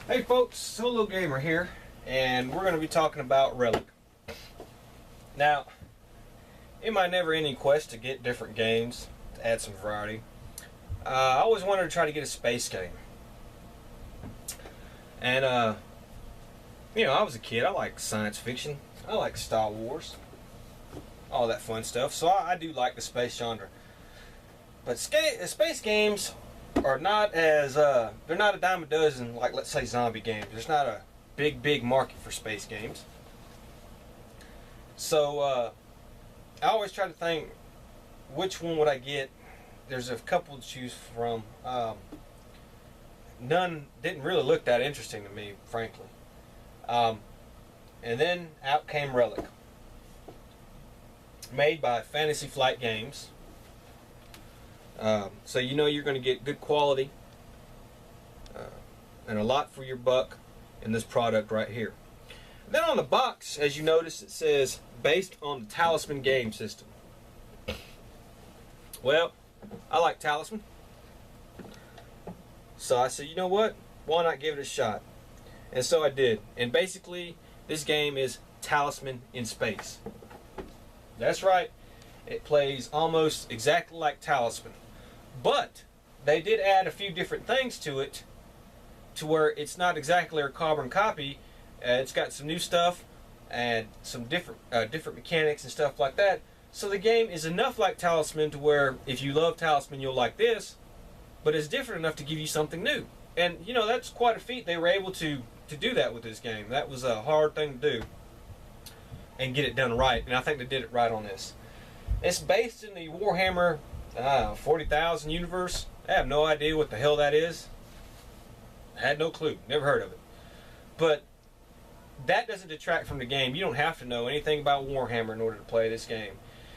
Hey folks, SoloGamer here, and we're going to be talking about Relic. Now, in my never-ending quest to get different games, to add some variety, I always wanted to try to get a space game. And, I was a kid, I like science fiction, I like Star Wars, all that fun stuff, so I do like the space genre. But space games are not as they're not a dime a dozen like, let's say, zombie games. There's not a big market for space games. So I always try to think, which one would I get? There's a couple to choose from. None didn't really look that interesting to me, frankly. And then out came Relic, made by Fantasy Flight Games. So you know you're going to get good quality and a lot for your buck in this product right here. Then on the box, as you notice, it says based on the Talisman game system. Well, I like Talisman, so I said, you know what, why not give it a shot? And so I did. And basically this game is Talisman in space. That's right, it plays almost exactly like Talisman. But they did add a few different things to it, to where it's not exactly a carbon copy. It's got some new stuff and some different mechanics and stuff like that. So the game is enough like Talisman to where if you love Talisman, you'll like this. But it's different enough to give you something new. And you know, that's quite a feat. They were able to do that with this game. That was a hard thing to do and get it done right. And I think they did it right on this. It's based in the Warhammer 40,000 universe. I have no idea what the hell that is. I had no clue. Never heard of it. But that doesn't detract from the game. You don't have to know anything about Warhammer in order to play this game.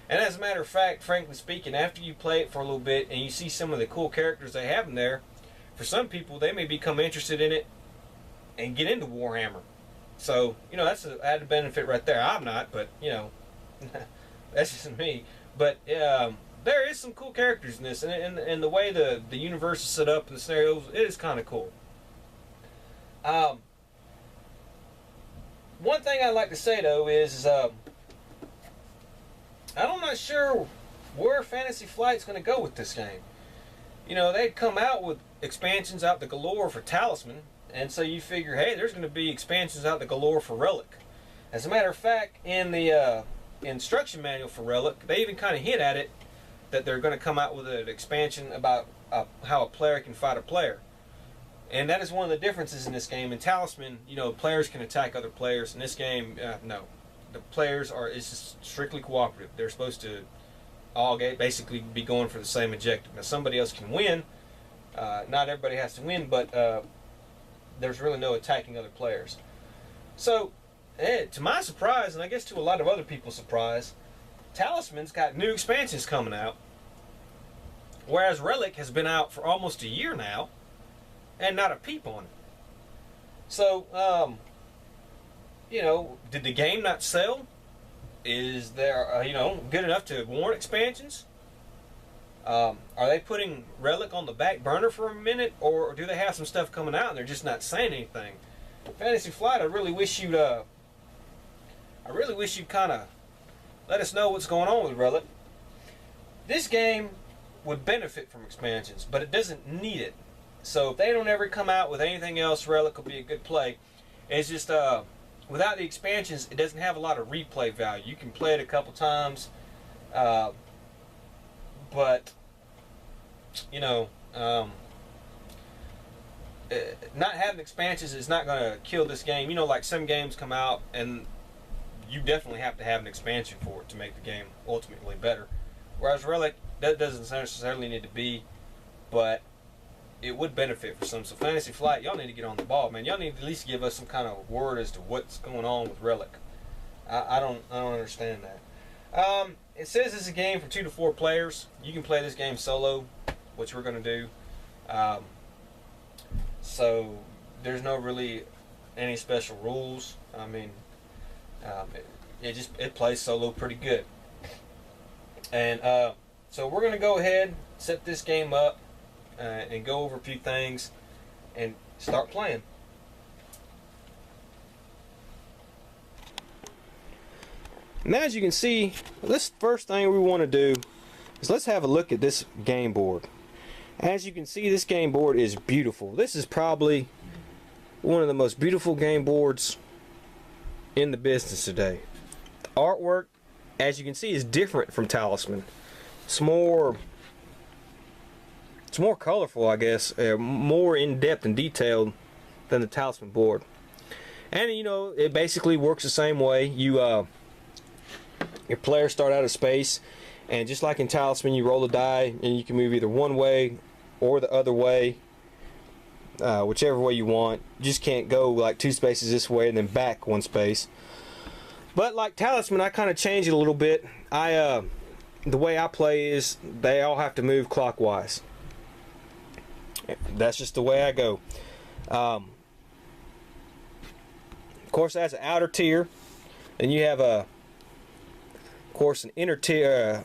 And as a matter of fact, frankly speaking, after you play it for a little bit and you see some of the cool characters they have in there, for some people they may become interested in it and get into Warhammer. So, you know, that's an added benefit right there. I'm not, but, you know, that's just me. But, there is some cool characters in this, and the way the universe is set up and the scenarios, it is kind of cool. One thing I'd like to say, though, is I'm not sure where Fantasy Flight's going to go with this game. You know, they'd come out with expansions out the galore for Talisman, and so you figure, hey, there's going to be expansions out the galore for Relic. As a matter of fact, in the instruction manual for Relic, they even kind of hint at it, that they're going to come out with an expansion about how a player can fight a player. And that is one of the differences in this game. In Talisman, you know, players can attack other players. In this game, no. The players it's just strictly cooperative. They're supposed to all basically be going for the same objective. Now, somebody else can win. Not everybody has to win, but there's really no attacking other players. So, to my surprise, and I guess to a lot of other people's surprise, Talisman's got new expansions coming out, whereas Relic has been out for almost a year now, and not a peep on it. So, you know, did the game not sell? Is there, good enough to warrant expansions? Are they putting Relic on the back burner for a minute, or do they have some stuff coming out and they're just not saying anything? Fantasy Flight, I really wish you'd kind of let us know what's going on with Relic. This game would benefit from expansions, but it doesn't need it. So if they don't ever come out with anything else, Relic will be a good play. It's just, without the expansions, it doesn't have a lot of replay value. You can play it a couple times, but, you know, not having expansions is not going to kill this game. You know, like some games come out and you definitely have to have an expansion for it to make the game ultimately better. Whereas Relic, that doesn't necessarily need to be, but it would benefit for some. So Fantasy Flight, y'all need to get on the ball, man. Y'all need to at least give us some kind of word as to what's going on with Relic. I don't understand that. It says it's a game for 2 to 4 players. You can play this game solo, which we're going to do. So there's no really any special rules. I mean, it plays solo pretty good. And so we're going to go ahead, set this game up, and go over a few things and start playing. Now, as you can see, this first thing we want to do is let's have a look at this game board. As you can see, this game board is beautiful. This is probably one of the most beautiful game boards in the business today. The artwork, as you can see, is different from Talisman. It's more colorful, I guess, more in-depth and detailed than the Talisman board. And you know, it basically works the same way. Your players start out of space, and just like in Talisman, you roll a die and you can move either one way or the other way, whichever way you want. You just can't go like 2 spaces this way and then back 1 space. But like Talisman, I kind of changed it a little bit. The way I play is they all have to move clockwise. That's just the way I go. Of course, that's an outer tier. Then you have of course, an inner tier,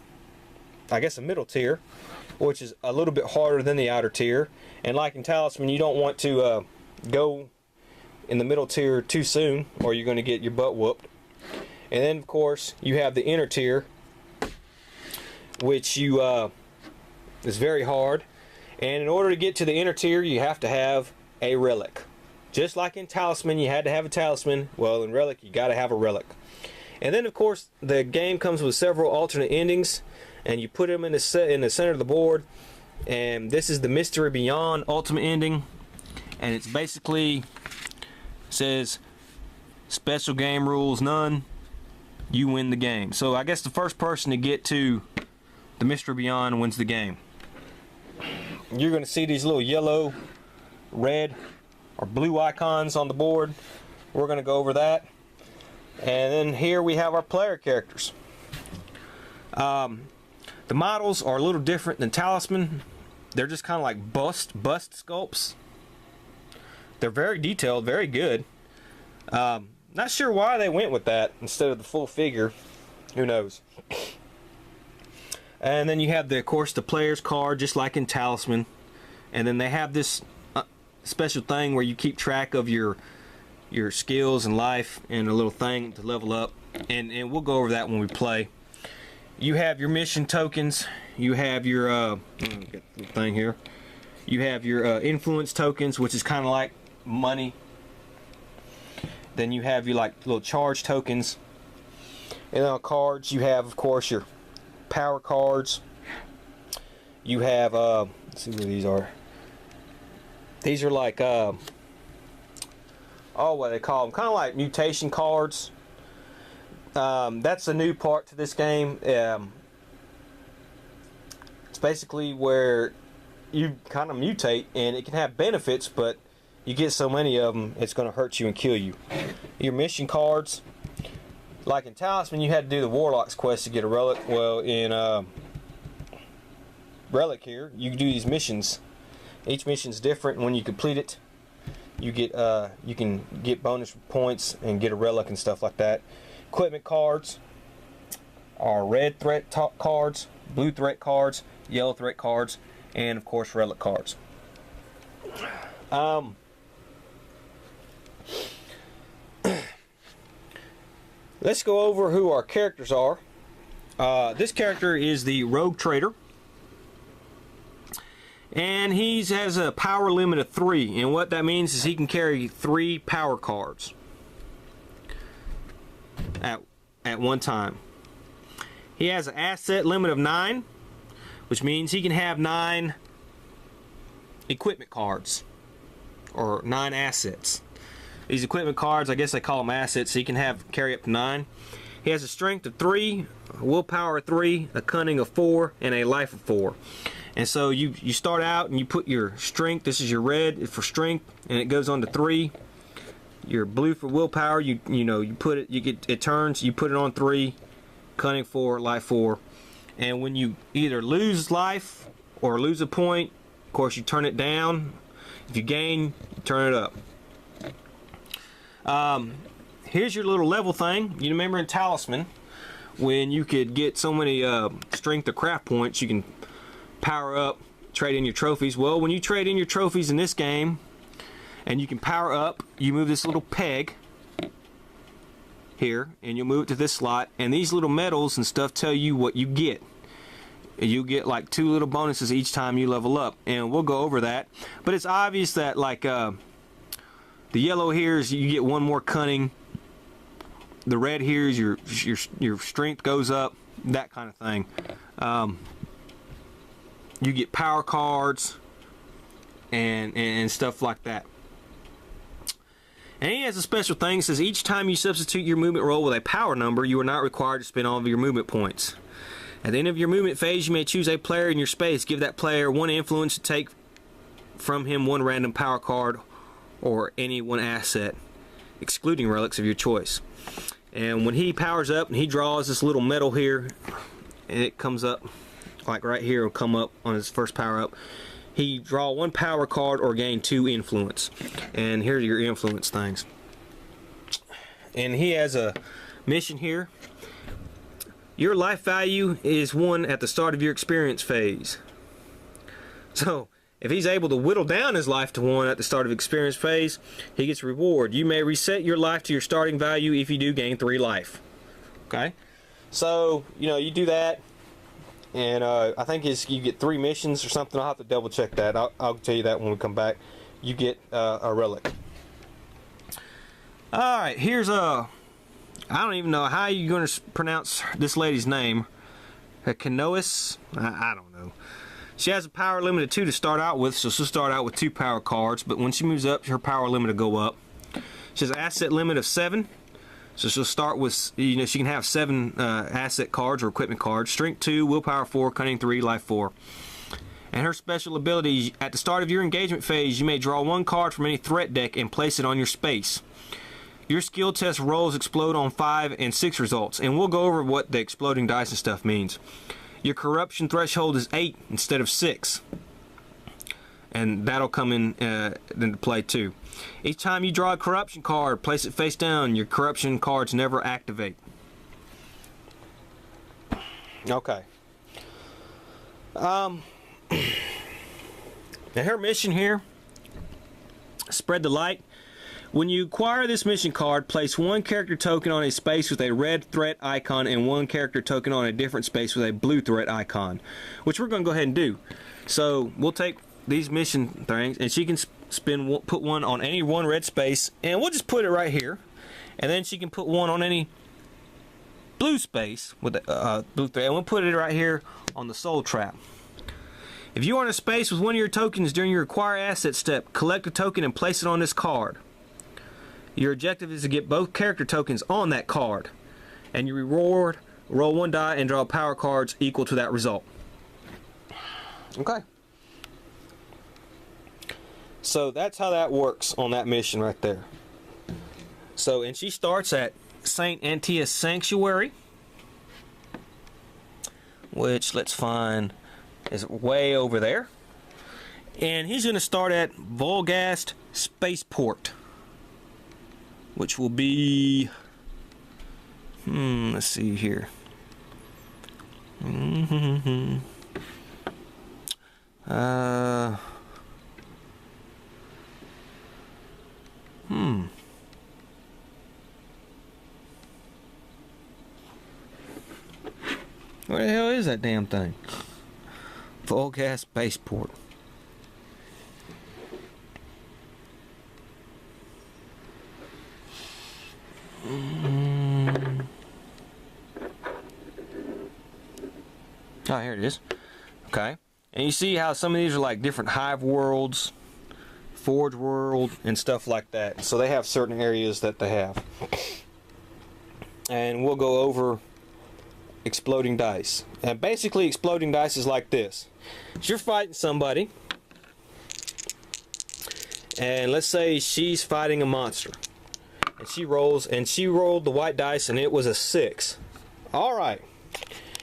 I guess a middle tier, which is a little bit harder than the outer tier. And like in Talisman, you don't want to go in the middle tier too soon, or you're going to get your butt whooped. And then, of course, you have the inner tier, which is very hard. And in order to get to the inner tier, you have to have a relic. Just like in Talisman, you had to have a talisman. Well, in Relic, you got to have a relic. And then, of course, the game comes with several alternate endings, and you put them in the center of the board. And this is the Mystery Beyond ultimate ending, and it's basically says special game rules none. You win the game. So I guess the first person to get to the Mystery Beyond wins the game. You're going to see these little yellow, red, or blue icons on the board. We're going to go over that. And then here we have our player characters. The models are a little different than Talisman. They're just kind of like bust sculpts. They're very detailed, very good. Not sure why they went with that instead of the full figure. Who knows? And then you have, of course, the player's card, just like in Talisman. And then they have this special thing where you keep track of your skills and life, and a little thing to level up. And we'll go over that when we play. You have your mission tokens. You have your get the thing here. You have your influence tokens, which is kind of like money. Then you have your like little charge tokens. And on cards, you have, of course, your power cards. You have let's see what these are. These are like what they call them, kind of like mutation cards. That's a new part to this game. It's basically where you kind of mutate, and it can have benefits, but you get so many of them, it's going to hurt you and kill you. Your mission cards, like in Talisman, you had to do the Warlock's quest to get a relic. Well, in Relic here, you do these missions. Each mission's different, and when you complete it, you can get bonus points and get a relic and stuff like that. Equipment cards are red threat cards, blue threat cards, yellow threat cards, and of course relic cards. Let's go over who our characters are. This character is the Rogue Trader, and he has a power limit of 3, and what that means is he can carry 3 power cards at one time. He has an asset limit of 9, which means he can have 9 equipment cards, or 9 assets. These equipment cards, I guess they call them assets, so he can carry up to 9. He has a strength of 3, a willpower of 3, a cunning of 4, and a life of 4. And so you start out and you put your strength, this is your red for strength, and it goes on to 3. Your blue for willpower, you put it, it turns, you put it on 3, cunning 4, life 4. And when you either lose life or lose a point, of course you turn it down. If you gain, you turn it up. Here's your little level thing. You remember in Talisman, when you could get so many strength or craft points, you can power up, trade in your trophies. Well, when you trade in your trophies in this game, and you can power up, you move this little peg, here, and you'll move it to this slot, and these little medals and stuff tell you what you get. You get like 2 little bonuses each time you level up, and we'll go over that. But it's obvious that like the yellow here is you get 1 more cunning. The red here is your strength goes up, that kind of thing. You get power cards and stuff like that. And he has a special thing that says each time you substitute your movement roll with a power number, you are not required to spend all of your movement points. At the end of your movement phase, you may choose a player in your space. Give that player 1 influence to take from him 1 random power card or any 1 asset, excluding relics of your choice. And when he powers up and he draws this little medal here, and it comes up, like right here, will come up on his first power up. He draw 1 power card or gain 2 influence. And here are your influence things. And he has a mission here. Your life value is 1 at the start of your experience phase. So if he's able to whittle down his life to 1 at the start of experience phase, he gets a reward. You may reset your life to your starting value if you do gain 3 life. Okay? So, you know, you do that. And I think you get 3 missions or something. I'll have to double check that. I'll tell you that when we come back. You get a relic. Alright, here's a... I don't even know how you're going to pronounce this lady's name. Anteus? I don't know. She has a power limit of 2 to start out with, so she'll start out with 2 power cards. But when she moves up, her power limit will go up. She has an asset limit of 7. So she'll start with, you know, she can have 7 asset cards or equipment cards. Strength 2, willpower 4, cunning 3, life 4. And her special ability, at the start of your engagement phase, you may draw 1 card from any threat deck and place it on your space. Your skill test rolls explode on 5 and 6 results. And we'll go over what the exploding dice and stuff means. Your corruption threshold is 8 instead of 6. And that'll come into play too. Each time you draw a corruption card, place it face down. Your corruption cards never activate. Okay. Now her mission here, spread the light. When you acquire this mission card, place 1 character token on a space with a red threat icon and 1 character token on a different space with a blue threat icon, which we're going to go ahead and do. So we'll take these mission things, and she can put 1 on any 1 red space, and we'll just put it right here. And then she can put 1 on any blue space with the blue thread, and we'll put it right here on the soul trap. If you are in a space with 1 of your tokens during your acquire asset step, collect a token and place it on this card. Your objective is to get both character tokens on that card, and your reward, roll 1 die and draw power cards equal to that result. Okay. So that's how that works on that mission right there. So, and she starts at St. Anteus Sanctuary, which, let's find, is way over there. And he's going to start at Volgast Spaceport, which will be, let's see here. Where the hell is that damn thing? Volgast Spaceport. Oh, here it is. Okay. And you see how some of these are like different hive worlds, forge world, and stuff like that. So they have certain areas that they have. And we'll go over exploding dice. And basically exploding dice is like this. You're fighting somebody, and let's say she's fighting a monster, and she rolls, and she rolled the white dice and it was a 6. Alright,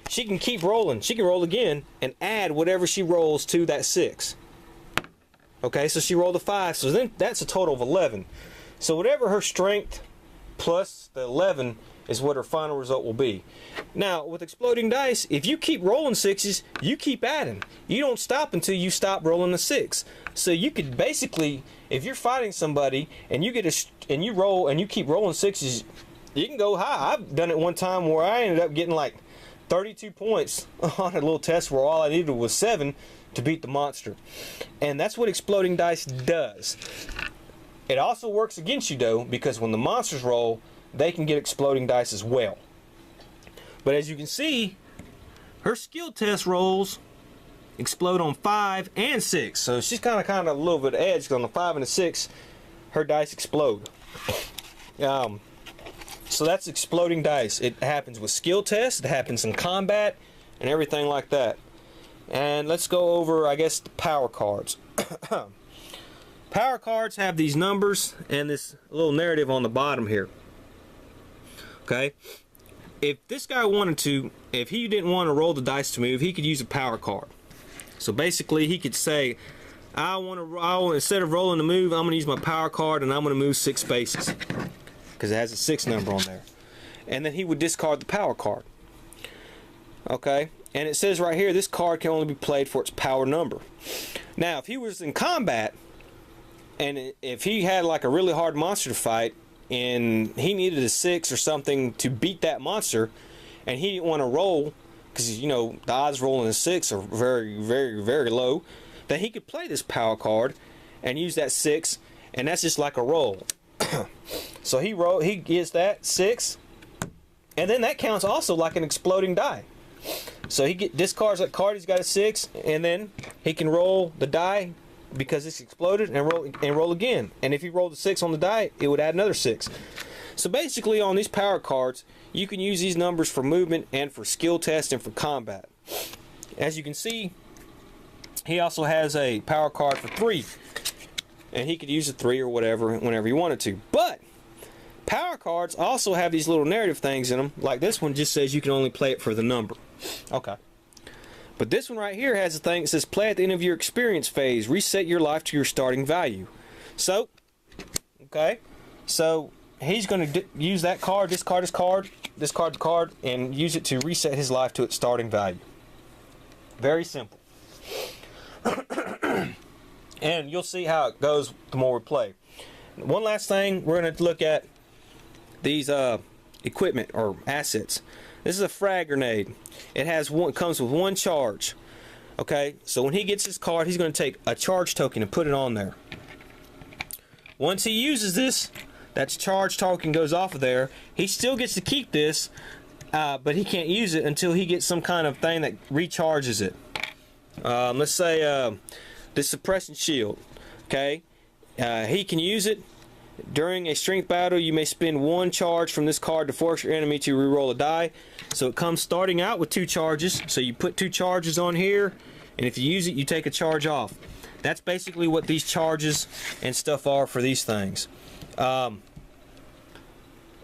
she can keep rolling. She can roll again and add whatever she rolls to that 6. Okay, so she rolled a 5, so then that's a total of 11. So whatever her strength plus the 11 is what her final result will be. Now, with exploding dice, if you keep rolling 6s, you keep adding. You don't stop until you stop rolling a 6. So you could basically, if you're fighting somebody and you get and you roll and you keep rolling 6s, you can go high. I've done it one time where I ended up getting like 32 points on a little test where all I needed was 7 to beat the monster. And that's what exploding dice does. It also works against you though, because when the monsters roll, they can get exploding dice as well. But as you can see, her skill test rolls explode on 5 and 6. So she's kind of a little bit of edge, because on the 5 and the 6, her dice explode. So that's exploding dice. It happens with skill tests, it happens in combat, and everything like that. And let's go over, I guess, the power cards. Power cards have these numbers and this little narrative on the bottom here. Okay? If this guy wanted to, if he didn't want to roll the dice to move, he could use a power card. So basically, he could say, I want to, instead of rolling the move, I'm going to use my power card and I'm going to move 6 spaces. Because it has a 6 number on there. And then he would discard the power card. Okay? And it says right here, this card can only be played for its power number. Now, if he was in combat, and if he had like a really hard monster to fight, and he needed a 6 or something to beat that monster, and he didn't want to roll, because, you know, the odds rolling a 6 are very, very, very low, then he could play this power card and use that 6, and that's just like a roll. So he gets that 6, and then that counts also like an exploding die. So he discards that card, he's got a 6, and then he can roll the die because it's exploded and roll again. And if he rolled a 6 on the die, it would add another 6. So basically on these power cards, you can use these numbers for movement and for skill test and for combat. As you can see, he also has a power card for 3. And he could use a 3 or whatever whenever he wanted to. But power cards also have these little narrative things in them. Like this one just says you can only play it for the number. Okay. But this one right here has a thing that says play at the end of your experience phase. Reset your life to your starting value. So, okay. So he's going to use that card, discard his card, discard the card, and use it to reset his life to its starting value. Very simple. And you'll see how it goes the more we play. One last thing, we're going to look at these equipment or assets. This is a frag grenade. It comes with 1 charge. Okay, so when he gets his card, he's going to take a charge token and put it on there. Once he uses this, that charge token goes off of there. He still gets to keep this, but he can't use it until he gets some kind of thing that recharges it. Let's say the suppression shield. Okay, he can use it. During a strength battle, you may spend 1 charge from this card to force your enemy to reroll a die. So it comes starting out with 2 charges. So you put 2 charges on here, and if you use it, you take a charge off. That's basically what these charges and stuff are for these things. And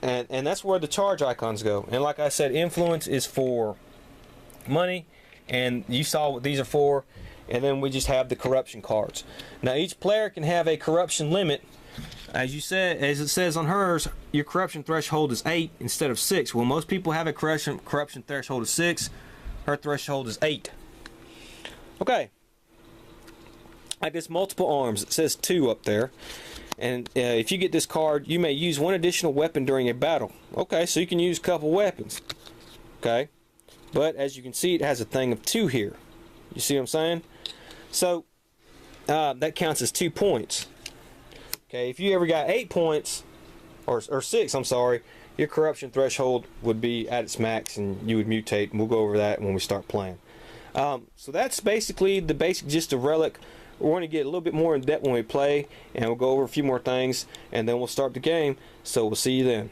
that's where the charge icons go. And like I said, influence is for money, and you saw what these are for. And then we just have the corruption cards. Now each player can have a corruption limit. As it says on hers, your corruption threshold is 8 instead of 6. Well, most people have a corruption threshold of 6. Her threshold is 8. Okay. Like this multiple arms, it says 2 up there. And if you get this card, you may use 1 additional weapon during a battle. Okay, so you can use a couple weapons. Okay. But as you can see, it has a thing of 2 here. You see what I'm saying? So that counts as 2 points. Okay, if you ever got 8 points, or 6, I'm sorry, your corruption threshold would be at its max and you would mutate, and we'll go over that when we start playing. So that's basically the basic gist of Relic. We're going to get a little bit more in depth when we play, and we'll go over a few more things, and then we'll start the game. So we'll see you then.